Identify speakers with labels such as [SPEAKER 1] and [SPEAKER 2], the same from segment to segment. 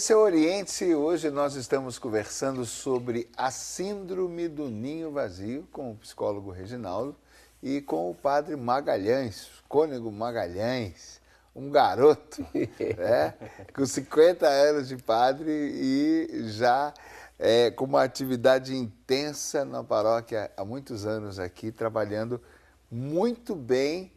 [SPEAKER 1] Esse é o Oriente-se e hoje nós estamos conversando sobre a síndrome do ninho vazio com o psicólogo Reginaldo e com o padre Magalhães, Cônego Magalhães, um garoto, né, com 50 anos de padre e já com uma atividade intensa na paróquia há muitos anos aqui, trabalhando muito bem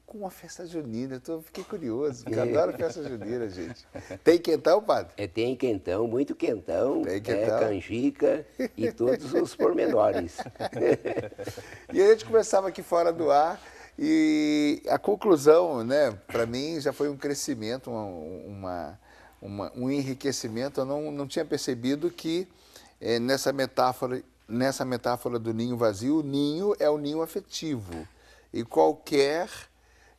[SPEAKER 1] com a festa junina. Fiquei curioso, porque eu adoro festa junina, gente. Tem quentão, padre?
[SPEAKER 2] Tem quentão, muito quentão,
[SPEAKER 1] Tem quentão.
[SPEAKER 2] Canjica e todos os pormenores.
[SPEAKER 1] E a gente conversava aqui fora do ar e a conclusão, né, para mim já foi um crescimento, um enriquecimento. Eu não tinha percebido que nessa metáfora do ninho vazio, o ninho é o ninho afetivo. E qualquer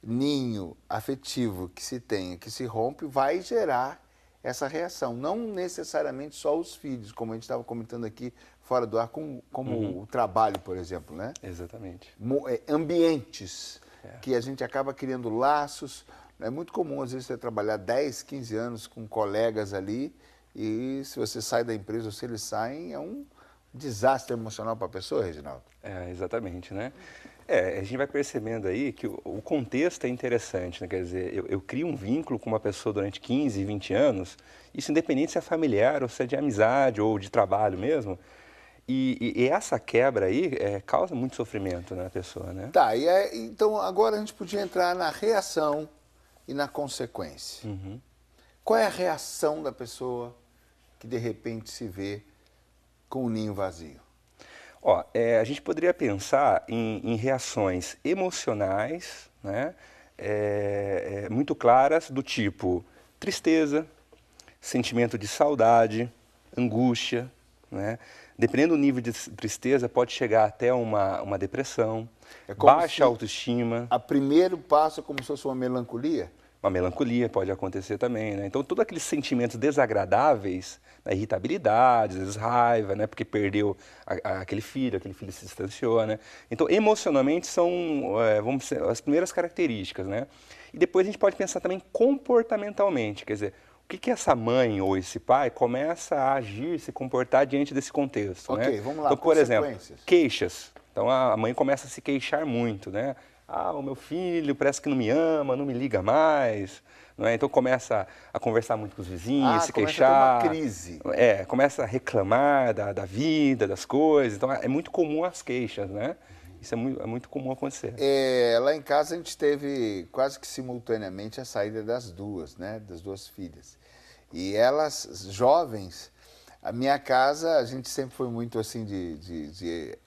[SPEAKER 1] ninho afetivo que se tenha, que se rompe, vai gerar essa reação. Não necessariamente só os filhos, como a gente estava comentando aqui fora do ar, como o trabalho, por exemplo, né?
[SPEAKER 3] Exatamente.
[SPEAKER 1] Ambientes que a gente acaba criando laços. É muito comum, às vezes, você trabalhar 10, 15 anos com colegas ali e se você sai da empresa ou se eles saem, é um desastre emocional para a pessoa, Reginaldo.
[SPEAKER 3] Exatamente, né? A gente vai percebendo aí que o contexto é interessante, né? Quer dizer, eu crio um vínculo com uma pessoa durante 15, 20 anos, isso independente se é familiar ou se é de amizade ou de trabalho mesmo, e essa quebra aí causa muito sofrimento na pessoa, né?
[SPEAKER 1] Tá, então agora a gente podia entrar na reação e na consequência.
[SPEAKER 3] Uhum.
[SPEAKER 1] Qual é a reação da pessoa que de repente se vê com o ninho vazio?
[SPEAKER 3] A gente poderia pensar em reações emocionais, né, muito claras, do tipo tristeza, sentimento de saudade, angústia, né? Dependendo do nível de tristeza, pode chegar até uma depressão, baixa autoestima.
[SPEAKER 1] O primeiro passo é como se fosse uma melancolia?
[SPEAKER 3] Uma melancolia pode acontecer também, né? Então, todos aqueles sentimentos desagradáveis, né, irritabilidade, às vezes raiva, né, porque perdeu aquele filho se distanciou, né? Então, emocionalmente são, vamos dizer, as primeiras características, né? E depois a gente pode pensar também comportamentalmente, quer dizer, o que essa mãe ou esse pai começa a agir, se comportar diante desse contexto,
[SPEAKER 1] né?
[SPEAKER 3] Ok,
[SPEAKER 1] vamos lá,
[SPEAKER 3] então, por exemplo, queixas. Então, a mãe começa a se queixar muito, né? O meu filho parece que não me ama, não me liga mais, não é? Então começa a conversar muito com os vizinhos, se queixar.
[SPEAKER 1] Começa a ter uma crise.
[SPEAKER 3] Começa a reclamar da vida, das coisas. Então é muito comum as queixas, né? Isso é muito comum acontecer.
[SPEAKER 1] Lá em casa a gente teve quase que simultaneamente a saída das duas, né? Das duas filhas. E elas, jovens, a minha casa, a gente sempre foi muito assim de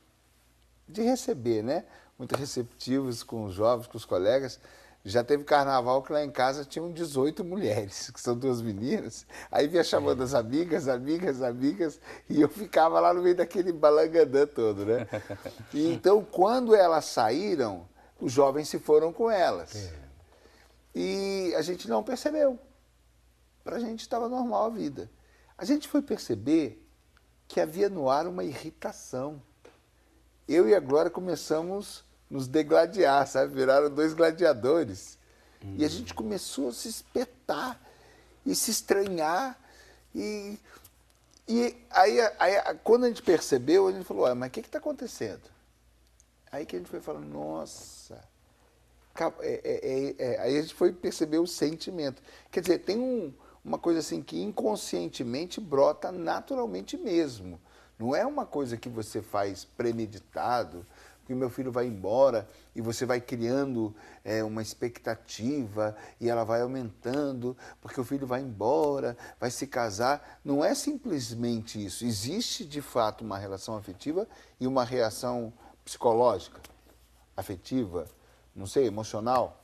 [SPEAKER 1] receber, né? Muito receptivos com os jovens, com os colegas. Já teve carnaval que lá em casa tinham 18 mulheres, que são duas meninas. Aí vinha chamando as amigas, e eu ficava lá no meio daquele balangandã todo, né? E então, quando elas saíram, os jovens se foram com elas. E a gente não percebeu. Para a gente estava normal a vida. A gente foi perceber que havia no ar uma irritação. Eu e a Glória começamos a nos degladiar, sabe? Viraram dois gladiadores. E a gente começou a se espetar e se estranhar. E aí, quando a gente percebeu, a gente falou, mas o que está acontecendo? Aí que a gente foi falando, nossa. Aí a gente foi perceber o sentimento. Quer dizer, tem uma coisa assim que inconscientemente brota naturalmente mesmo. Não é uma coisa que você faz premeditado, que o meu filho vai embora e você vai criando uma expectativa e ela vai aumentando, porque o filho vai embora, vai se casar. Não é simplesmente isso. Existe, de fato, uma relação afetiva e uma reação psicológica, afetiva, não sei, emocional.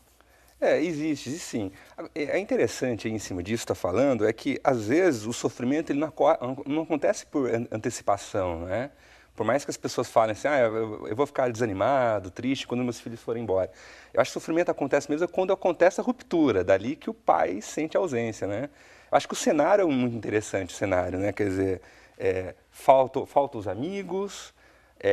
[SPEAKER 3] Existe sim. É interessante aí em cima disso que está falando, é que às vezes o sofrimento ele não acontece por antecipação, né? Por mais que as pessoas falem assim, eu vou ficar desanimado, triste quando meus filhos forem embora. Eu acho que o sofrimento acontece mesmo quando acontece a ruptura, dali que o pai sente a ausência, né? Eu acho que o cenário é muito interessante, o cenário, né? Quer dizer, faltam os amigos,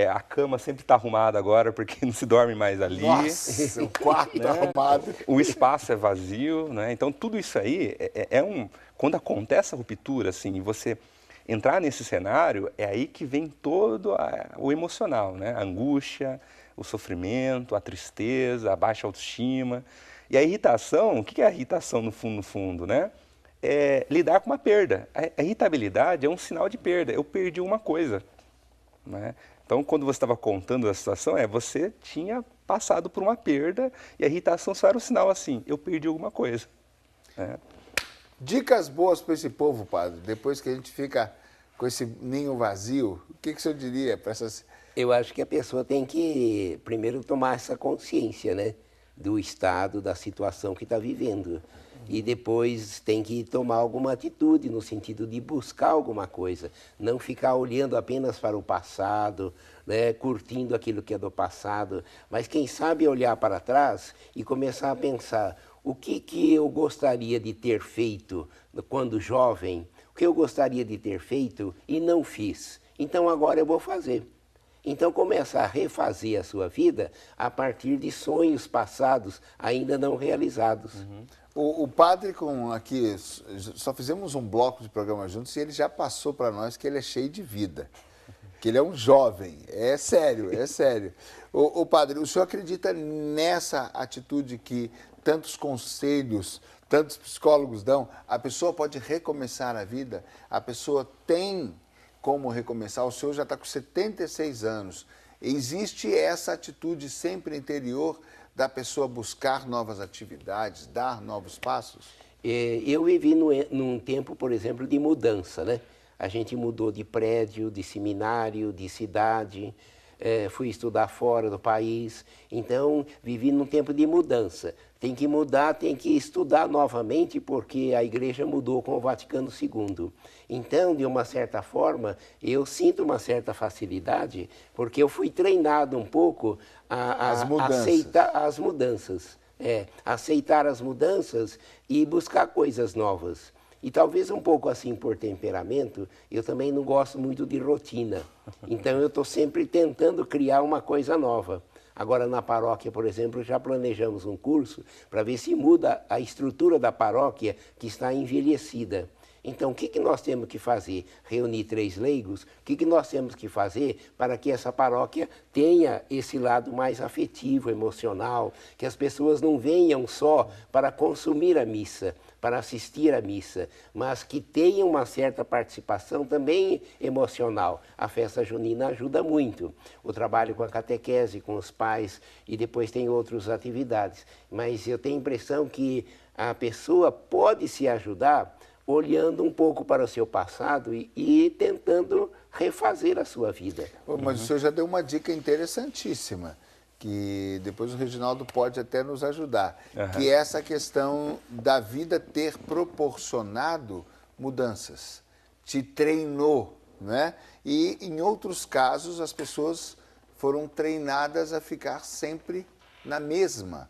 [SPEAKER 3] a cama sempre está arrumada agora porque não se dorme mais ali.
[SPEAKER 1] Nossa, o quarto tá arrumado.
[SPEAKER 3] O espaço é vazio, né? Então tudo isso aí quando acontece a ruptura, assim, e você entrar nesse cenário, é aí que vem todo o emocional, né? A angústia, o sofrimento, a tristeza, a baixa autoestima. E a irritação, o que é a irritação no fundo, né? É lidar com uma perda. A irritabilidade é um sinal de perda. Eu perdi uma coisa, né? Então, quando você estava contando a situação, você tinha passado por uma perda e a irritação só era um sinal assim, eu perdi alguma coisa, né?
[SPEAKER 1] Dicas boas para esse povo, padre, depois que a gente fica com esse ninho vazio, o que o senhor diria para essas...
[SPEAKER 2] Eu acho que a pessoa tem que, primeiro, tomar essa consciência, né, do estado, da situação que está vivendo. E depois tem que tomar alguma atitude no sentido de buscar alguma coisa. Não ficar olhando apenas para o passado, né, curtindo aquilo que é do passado. Mas quem sabe olhar para trás e começar a pensar o que eu gostaria de ter feito quando jovem, o que eu gostaria de ter feito e não fiz. Então agora eu vou fazer. Então começar a refazer a sua vida a partir de sonhos passados ainda não realizados.
[SPEAKER 1] O padre aqui, só fizemos um bloco de programa juntos e ele já passou para nós que ele é cheio de vida, que ele é um jovem, é sério, é sério. O padre, o senhor acredita nessa atitude que tantos conselhos, tantos psicólogos dão? A pessoa pode recomeçar a vida, a pessoa tem como recomeçar, o senhor já está com 76 anos, existe essa atitude sempre interior da pessoa buscar novas atividades, dar novos passos?
[SPEAKER 2] Eu vivi num tempo, por exemplo, de mudança, né? A gente mudou de prédio, de seminário, de cidade, fui estudar fora do país, então vivi num tempo de mudança. Tem que mudar, tem que estudar novamente, porque a igreja mudou com o Vaticano II. Então, de uma certa forma, eu sinto uma certa facilidade, porque eu fui treinado um pouco a aceitar as mudanças. Aceitar as mudanças e buscar coisas novas. E talvez um pouco assim por temperamento, eu também não gosto muito de rotina. Então eu estou sempre tentando criar uma coisa nova. Agora na paróquia, por exemplo, já planejamos um curso para ver se muda a estrutura da paróquia que está envelhecida. Então, o que nós temos que fazer? Reunir 3 leigos? O que nós temos que fazer para que essa paróquia tenha esse lado mais afetivo, emocional, que as pessoas não venham só para consumir a missa, para assistir à missa, mas que tenham uma certa participação também emocional. A festa junina ajuda muito. O trabalho com a catequese, com os pais, e depois tem outras atividades. Mas eu tenho a impressão que a pessoa pode se ajudar olhando um pouco para o seu passado e tentando refazer a sua vida.
[SPEAKER 1] Mas o senhor já deu uma dica interessantíssima, que depois o Reginaldo pode até nos ajudar, que é essa questão da vida ter proporcionado mudanças, te treinou, né? E em outros casos as pessoas foram treinadas a ficar sempre na mesma,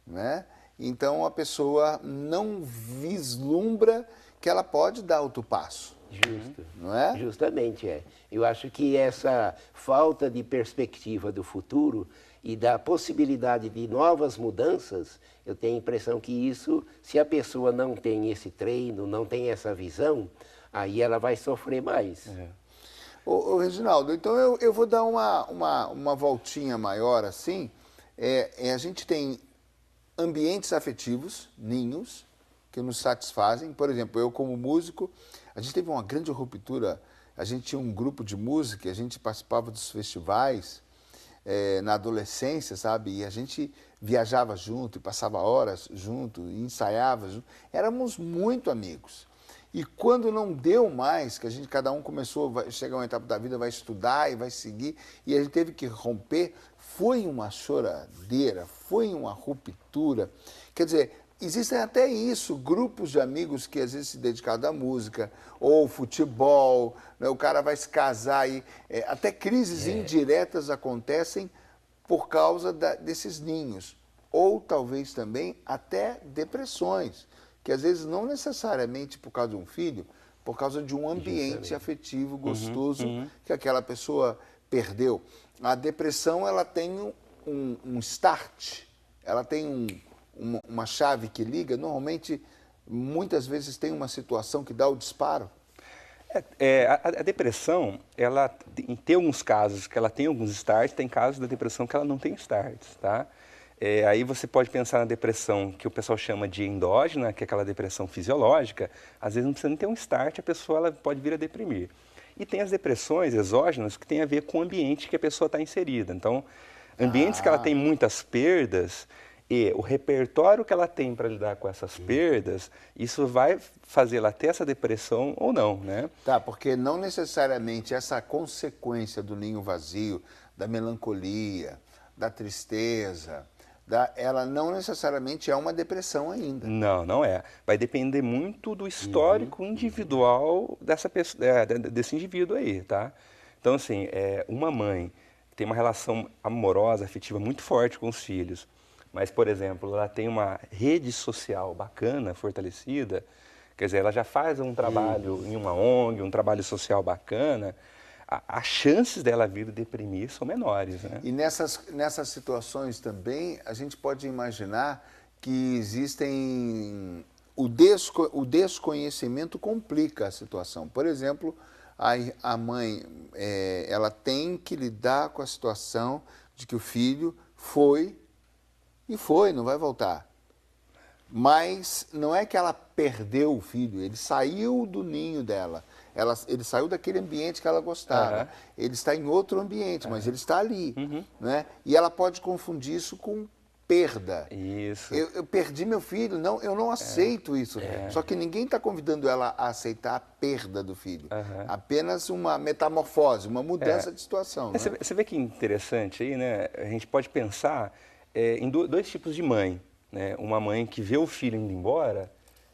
[SPEAKER 1] né? Então a pessoa não vislumbra que ela pode dar outro passo.
[SPEAKER 2] Justo.
[SPEAKER 1] Não é?
[SPEAKER 2] Justamente, Eu acho que essa falta de perspectiva do futuro e da possibilidade de novas mudanças, eu tenho a impressão que isso, se a pessoa não tem esse treino, não tem essa visão, aí ela vai sofrer mais.
[SPEAKER 1] Ô, Reginaldo, então eu vou dar uma voltinha maior assim. A gente tem ambientes afetivos, ninhos, que nos satisfazem. Por exemplo, eu como músico, a gente teve uma grande ruptura, a gente tinha um grupo de música, a gente participava dos festivais na adolescência, sabe? E a gente viajava junto, e passava horas junto, e ensaiava junto. Éramos muito amigos. E quando não deu mais, que cada um começou, chega uma etapa da vida, vai estudar e vai seguir, e a gente teve que romper, foi uma choradeira, foi uma ruptura. Quer dizer, existem até isso, grupos de amigos que às vezes se dedicam à música, ou futebol, né? O cara vai se casar e até crises indiretas acontecem por causa desses ninhos. Ou talvez também até depressões, que às vezes não necessariamente por causa de um filho, por causa de um ambiente afetivo gostoso que aquela pessoa perdeu. A depressão, ela tem um start, ela tem uma chave que liga. Normalmente, muitas vezes tem uma situação que dá o disparo.
[SPEAKER 3] A depressão, ela tem alguns casos que ela tem alguns starts, tem casos da depressão que ela não tem starts, tá? Aí você pode pensar na depressão que o pessoal chama de endógena, que é aquela depressão fisiológica. Às vezes não precisa nem ter um start, a pessoa ela pode vir a deprimir. E tem as depressões exógenas que tem a ver com o ambiente que a pessoa está inserida. Então, ambientes que ela tem muitas perdas e o repertório que ela tem para lidar com essas perdas, isso vai fazer ela ter essa depressão ou não, né?
[SPEAKER 1] Tá, porque não necessariamente essa consequência do ninho vazio, da melancolia, da tristeza, ela não necessariamente é uma depressão ainda.
[SPEAKER 3] Não, não é. Vai depender muito do histórico individual desse indivíduo aí, tá? Então, assim, uma mãe que tem uma relação amorosa, afetiva muito forte com os filhos, mas, por exemplo, ela tem uma rede social bacana, fortalecida, quer dizer, ela já faz um trabalho em uma ONG, um trabalho social bacana, as chances dela vir deprimir são menores, né?
[SPEAKER 1] E nessas situações também, a gente pode imaginar que existem... O desconhecimento complica a situação. Por exemplo, a mãe, ela tem que lidar com a situação de que o filho foi, não vai voltar. Mas não é que ela perdeu o filho, ele saiu do ninho dela. Ele saiu daquele ambiente que ela gostava. Ele está em outro ambiente, mas ele está ali. Né? E ela pode confundir isso com perda.
[SPEAKER 3] Isso.
[SPEAKER 1] Eu perdi meu filho, não, eu não aceito isso. Só que ninguém está convidando ela a aceitar a perda do filho. Apenas uma metamorfose, uma mudança de situação. Né?
[SPEAKER 3] Você vê que interessante aí, né? A gente pode pensar em dois tipos de mãe. Né? Uma mãe que vê o filho indo embora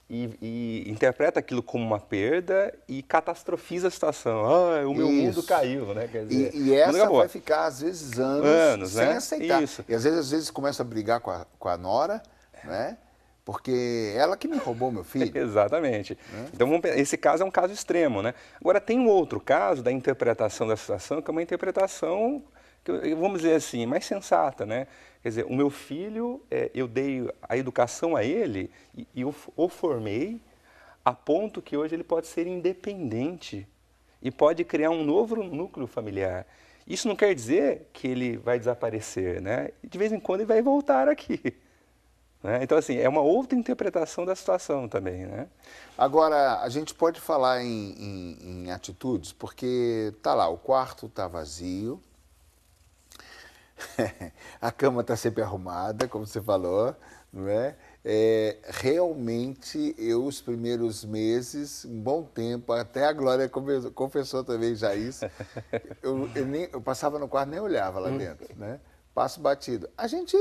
[SPEAKER 3] e interpreta aquilo como uma perda e catastrofiza a situação. O meu mundo caiu, né? Quer dizer,
[SPEAKER 1] e essa vai ficar, às vezes, anos sem aceitar.
[SPEAKER 3] Isso.
[SPEAKER 1] E às vezes começa a brigar com a nora, né? Porque ela que me roubou meu filho.
[SPEAKER 3] Exatamente. Então, esse caso é um caso extremo, né? Agora, tem um outro caso da interpretação da situação, que é uma interpretação, vamos dizer assim, mais sensata, né? Quer dizer, o meu filho, eu dei a educação a ele e eu o formei a ponto que hoje ele pode ser independente e pode criar um novo núcleo familiar. Isso não quer dizer que ele vai desaparecer, né? De vez em quando ele vai voltar aqui. Né? Então, assim, é uma outra interpretação da situação também, né?
[SPEAKER 1] Agora, a gente pode falar em atitudes, porque tá lá, o quarto tá vazio, a cama está sempre arrumada, como você falou, não é? Realmente, os primeiros meses, um bom tempo, até a Glória confessou também já isso, eu passava no quarto, nem olhava lá dentro, né? Passo batido. A gente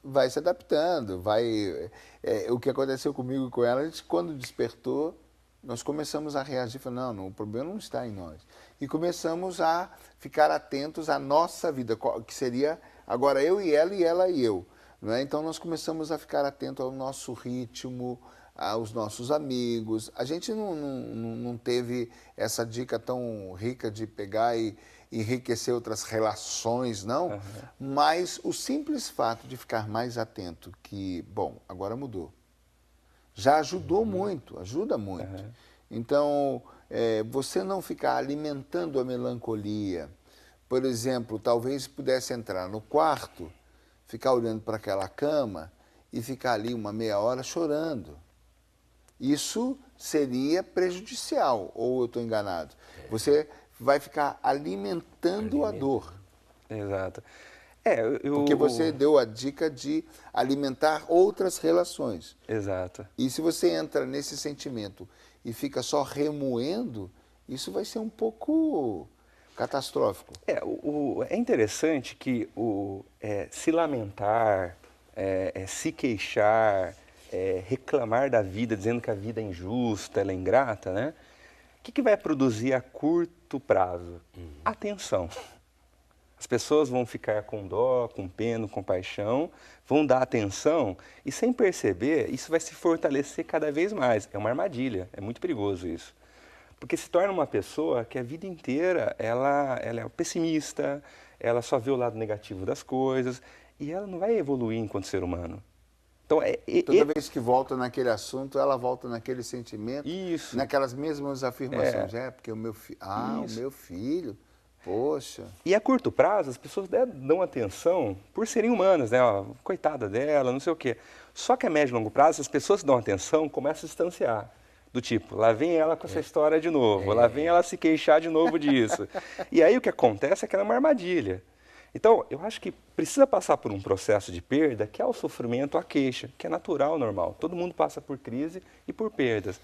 [SPEAKER 1] vai se adaptando, o que aconteceu comigo e com ela, a gente, quando despertou, nós começamos a reagir, falando, não, o problema não está em nós. E começamos a ficar atentos à nossa vida, que seria agora eu e ela e eu. Não é? Então nós começamos a ficar atentos ao nosso ritmo, aos nossos amigos. A gente não teve essa dica tão rica de pegar e enriquecer outras relações, não. Mas o simples fato de ficar mais atento, que, bom, agora mudou, já ajudou muito, ajuda muito. Então, você não ficar alimentando a melancolia. Por exemplo, talvez pudesse entrar no quarto, ficar olhando para aquela cama e ficar ali uma meia hora chorando. Isso seria prejudicial, ou eu estou enganado? Você vai ficar alimentando a dor.
[SPEAKER 3] Exato.
[SPEAKER 1] Porque você deu a dica de alimentar outras relações.
[SPEAKER 3] Exato.
[SPEAKER 1] E se você entra nesse sentimento e fica só remoendo, isso vai ser um pouco catastrófico.
[SPEAKER 3] É interessante que se lamentar, se queixar, reclamar da vida, dizendo que a vida é injusta, ela é ingrata, né? O que vai produzir a curto prazo? Atenção. As pessoas vão ficar com dó, com pena, com compaixão, vão dar atenção e, sem perceber, isso vai se fortalecer cada vez mais. É uma armadilha, é muito perigoso isso. Porque se torna uma pessoa que a vida inteira ela é pessimista, ela só vê o lado negativo das coisas e ela não vai evoluir enquanto ser humano. Então,
[SPEAKER 1] toda vez que volta naquele assunto, ela volta naquele sentimento,
[SPEAKER 3] isso.
[SPEAKER 1] naquelas mesmas afirmações. porque o meu filho... o meu filho... Poxa.
[SPEAKER 3] E a curto prazo, as pessoas dão atenção por serem humanas, né? Ó, coitada dela, não sei o quê. Só que a médio e longo prazo, as pessoas que dão atenção começam a se distanciar. Do tipo, lá vem ela com essa história de novo, lá vem ela se queixar de novo disso. E aí o que acontece é que ela é uma armadilha. Então, eu acho que precisa passar por um processo de perda, que é o sofrimento, a queixa, que é natural, normal. Todo mundo passa por crise e por perdas.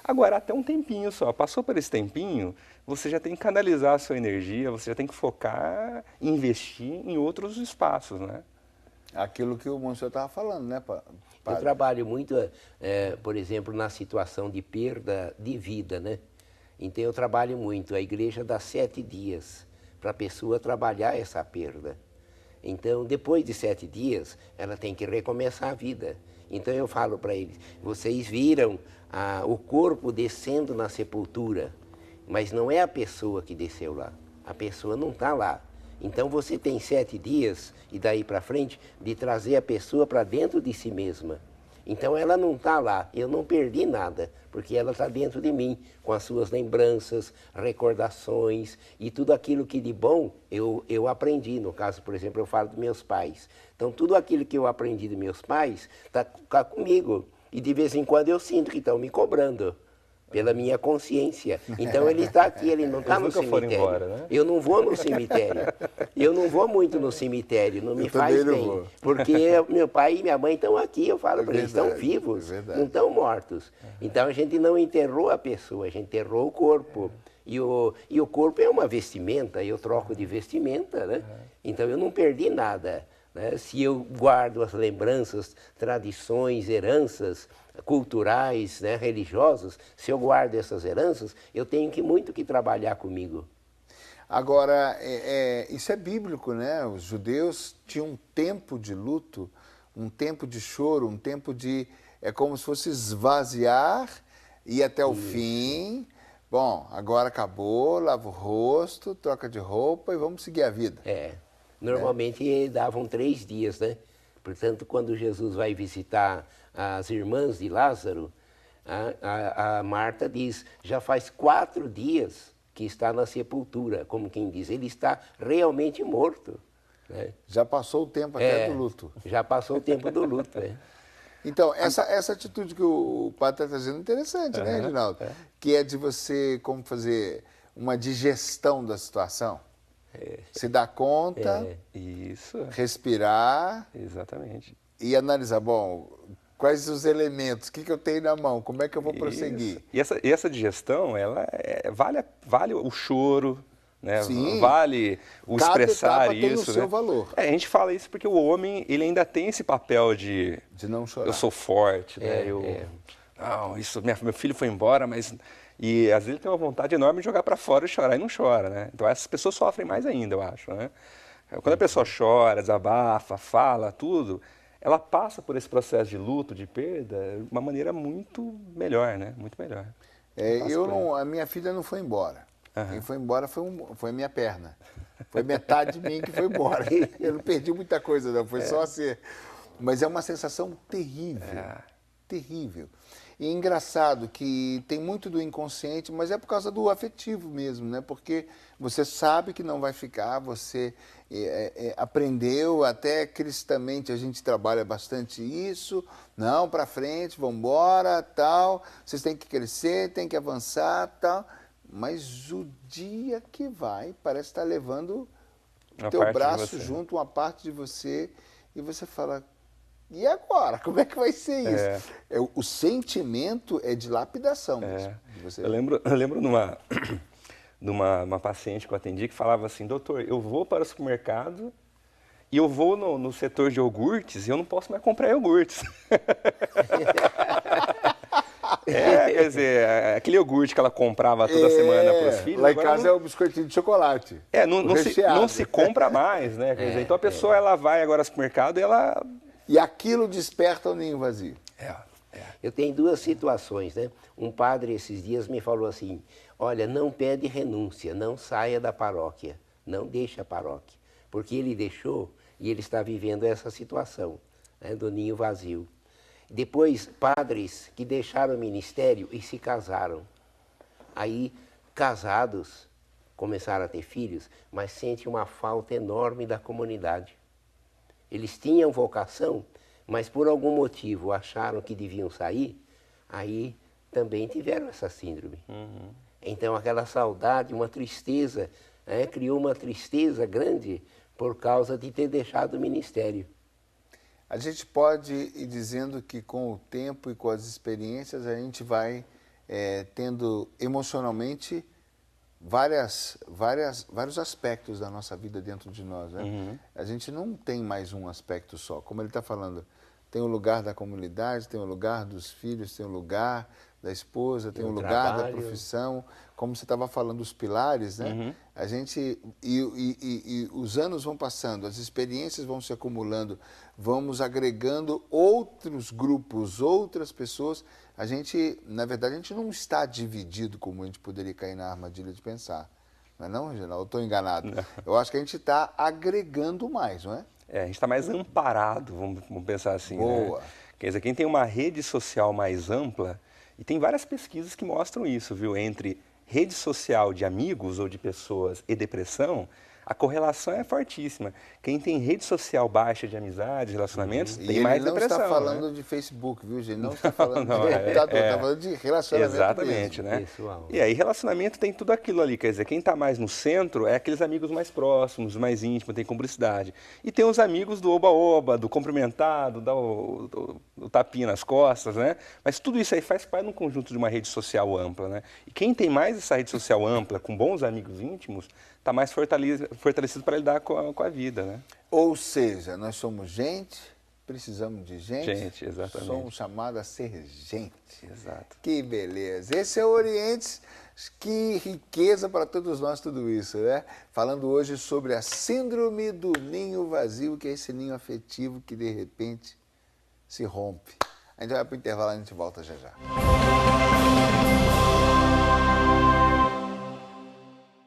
[SPEAKER 3] Agora, até um tempinho só. Passou por esse tempinho, você já tem que canalizar a sua energia, você já tem que focar, investir em outros espaços, né?
[SPEAKER 1] Aquilo que o Monsenhor estava falando, né, padre?
[SPEAKER 2] Eu trabalho muito, por exemplo, na situação de perda de vida, né? Então eu trabalho muito. A igreja dá 7 dias para a pessoa trabalhar essa perda. Então, depois de 7 dias, ela tem que recomeçar a vida. Então eu falo para eles, vocês viram o corpo descendo na sepultura, mas não é a pessoa que desceu lá. A pessoa não está lá. Então você tem 7 dias, e daí para frente, de trazer a pessoa para dentro de si mesma. Então ela não está lá, eu não perdi nada, porque ela está dentro de mim, com as suas lembranças, recordações e tudo aquilo que de bom eu aprendi. No caso, por exemplo, eu falo dos meus pais. Então tudo aquilo que eu aprendi dos meus pais está comigo. E de vez em quando eu sinto que estão me cobrando. Pela minha consciência. Então ele está aqui, ele não está no cemitério. Embora, né? Eu não vou no cemitério. Eu não vou muito no cemitério, não me faz bem. Porque meu pai e minha mãe estão aqui, eu falo para eles, estão vivos, não estão mortos. Então a gente não enterrou a pessoa, a gente enterrou o corpo. E o corpo é uma vestimenta, eu troco de vestimenta, né? Então eu não perdi nada. Né? Se eu guardo as lembranças, tradições, heranças culturais, né, religiosas, se eu guardo essas heranças, eu tenho muito que trabalhar comigo.
[SPEAKER 1] Agora, isso é bíblico, né? Os judeus tinham um tempo de luto, um tempo de choro, um tempo de... É como se fosse esvaziar, ir até o fim. Bom, agora acabou, lava o rosto, troca de roupa e vamos seguir a vida.
[SPEAKER 2] Normalmente davam 3 dias, né? Portanto, quando Jesus vai visitar as irmãs de Lázaro, a Marta diz, já faz 4 dias que está na sepultura, como quem diz, ele está realmente morto. Né?
[SPEAKER 1] Já passou o tempo até do luto.
[SPEAKER 2] Já passou o tempo do luto,
[SPEAKER 1] Então, essa atitude que o padre está trazendo é interessante, né, Reginaldo? Que é de você como fazer uma digestão da situação. Se dar conta,
[SPEAKER 3] isso,
[SPEAKER 1] respirar.
[SPEAKER 3] Exatamente.
[SPEAKER 1] E analisar, bom, quais os elementos, o que eu tenho na mão, como é que eu vou prosseguir.
[SPEAKER 3] E essa digestão, ela vale o choro, né?
[SPEAKER 1] Sim.
[SPEAKER 3] Vale o
[SPEAKER 1] Cada
[SPEAKER 3] expressar
[SPEAKER 1] etapa
[SPEAKER 3] isso.
[SPEAKER 1] tem o seu valor.
[SPEAKER 3] A gente fala isso porque o homem, ele ainda tem esse papel de
[SPEAKER 1] não chorar.
[SPEAKER 3] Eu sou forte, né? Não, meu filho foi embora, mas... E às vezes ele tem uma vontade enorme de jogar para fora e chorar e não chora, né? Então essas pessoas sofrem mais ainda, eu acho, né? Quando a pessoa chora, desabafa, fala, tudo, ela passa por esse processo de luto, de perda, de uma maneira muito melhor, né? Muito melhor.
[SPEAKER 1] A minha filha não foi embora. Quem foi embora foi a minha perna. Foi metade de mim que foi embora. Eu não perdi muita coisa, não. Foi só assim. Mas é uma sensação terrível. Terrível. E é engraçado que tem muito do inconsciente, mas é por causa do afetivo mesmo, né? Porque você sabe que não vai ficar, você aprendeu, até cristamente a gente trabalha bastante isso, não, para frente, vamos embora, tal, vocês têm que crescer, têm que avançar, tal, mas o dia que vai, parece estar levando o teu braço junto, uma parte de você, e você fala... E agora? Como é que vai ser isso? O sentimento é de lapidação mesmo.
[SPEAKER 3] Eu lembro de uma paciente que eu atendi que falava assim, doutor, eu vou para o supermercado e eu vou no setor de iogurtes e eu não posso mais comprar iogurtes. Quer dizer, aquele iogurte que ela comprava toda semana para os filhos...
[SPEAKER 1] Lá em casa é o biscoitinho de chocolate.
[SPEAKER 3] Não se compra mais, né? Quer dizer, então a pessoa ela vai agora ao supermercado e ela...
[SPEAKER 1] E aquilo desperta o ninho vazio.
[SPEAKER 2] Eu tenho duas situações, né? Um padre esses dias me falou assim, olha, não pede renúncia, não saia da paróquia, não deixe a paróquia, porque ele deixou e ele está vivendo essa situação, né, do ninho vazio. Depois, padres que deixaram o ministério e se casaram. Aí, casados, começaram a ter filhos, mas sentem uma falta enorme da comunidade. Eles tinham vocação, mas por algum motivo acharam que deviam sair, aí também tiveram essa síndrome. Então aquela saudade, uma tristeza, né, criou uma tristeza grande por causa de ter deixado o ministério.
[SPEAKER 1] A gente pode ir dizendo que com o tempo e com as experiências a gente vai tendo emocionalmente vários aspectos da nossa vida dentro de nós, né? A gente não tem mais um aspecto só. Como ele está falando, tem o lugar da comunidade, tem o lugar dos filhos, tem o lugar da esposa, tem o lugar da profissão. Como você estava falando, os pilares, né? A gente, e os anos vão passando, as experiências vão se acumulando, vamos agregando outros grupos, outras pessoas. A gente, na verdade, a gente não está dividido como a gente poderia cair na armadilha de pensar. Não é não, Reginaldo? Eu estou enganado. Não. Eu acho que a gente está agregando mais, não é?
[SPEAKER 3] A gente está mais amparado, vamos pensar assim.
[SPEAKER 1] Boa.
[SPEAKER 3] Né? Quer dizer, quem tem uma rede social mais ampla, e tem várias pesquisas que mostram isso, viu? Entre rede social de amigos ou de pessoas e depressão, a correlação é fortíssima. Quem tem rede social baixa de amizades, relacionamentos, tem mais depressão.
[SPEAKER 1] E ele não está falando de Facebook, viu, gente? Não está falando de computador, está falando de relacionamento.
[SPEAKER 3] Exatamente,
[SPEAKER 1] mesmo.
[SPEAKER 3] né? Pessoal. E aí relacionamento tem tudo aquilo ali, quer dizer, quem está mais no centro é aqueles amigos mais próximos, mais íntimos, tem cumplicidade. E tem os amigos do oba-oba, do cumprimentado, do tapinha nas costas, né? Mas tudo isso aí faz parte de um conjunto de uma rede social ampla, né? E quem tem mais essa rede social ampla, com bons amigos íntimos, está mais fortalecido para lidar com a vida, né?
[SPEAKER 1] Ou seja, nós somos gente, precisamos de gente.
[SPEAKER 3] Gente, exatamente.
[SPEAKER 1] Somos chamados a ser gente.
[SPEAKER 3] Exato.
[SPEAKER 1] Que beleza. Esse é o Orientes, que riqueza para todos nós tudo isso, né? Falando hoje sobre a síndrome do ninho vazio, que é esse ninho afetivo que de repente se rompe. A gente vai para o intervalo e a gente volta já já.